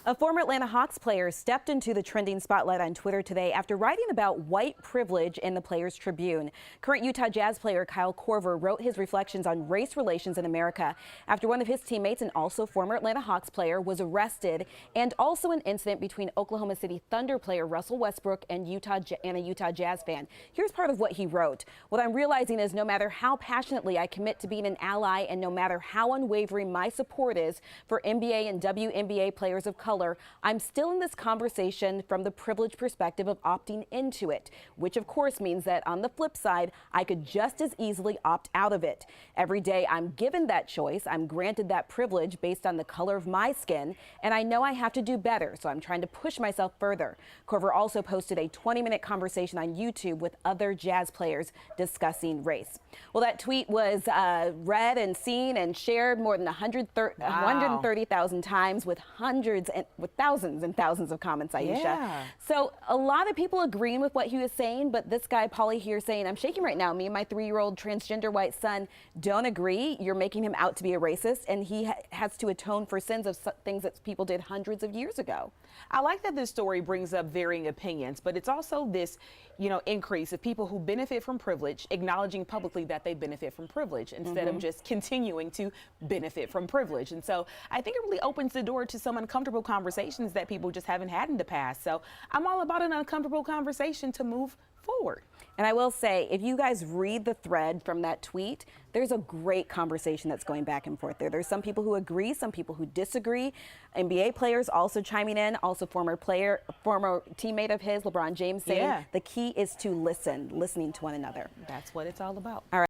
A former Atlanta Hawks player stepped into the trending spotlight on Twitter today after writing about white privilege in the Players Tribune. Current Utah Jazz player Korver wrote his reflections on race relations in America after one of his teammates and also former Atlanta Hawks player was arrested, and also an incident between Oklahoma City Thunder player Russell Westbrook and a Utah Jazz fan. Here's part of what he wrote. "What I'm realizing is no matter how passionately I commit to being an ally and no matter how unwavering my support is for NBA and WNBA players of color, I'm still in this conversation from the privileged perspective of opting into it, which of course means that on the flip side, I could just as easily opt out of it. Every day I'm given that choice, I'm granted that privilege based on the color of my skin, and I know I have to do better, so I'm trying to push myself further." Korver also posted a 20-minute conversation on YouTube with other Jazz players discussing race. Well, that tweet was read and seen and shared more than 130,000 times with thousands and thousands of comments, Aisha. Yeah. So a lot of people agreeing with what he was saying, but this guy, Paulie, here saying, "I'm shaking right now. Me and my 3-year-old transgender white son don't agree. You're making him out to be a racist, and he has to atone for sins of things that people did hundreds of years ago." I like that this story brings up varying opinions, but it's also this, increase of people who benefit from privilege, acknowledging publicly that they benefit from privilege instead of just continuing to benefit from privilege. And so I think it really opens the door to some uncomfortable conversations that people just haven't had in the past. So I'm all about an uncomfortable conversation to move forward. And I will say, if you guys read the thread from that tweet, there's a great conversation that's going back and forth there. There's some people who agree, some people who disagree. NBA players also chiming in, also former teammate of his, LeBron James, saying the key is to listening to one another. That's what it's all about. All right.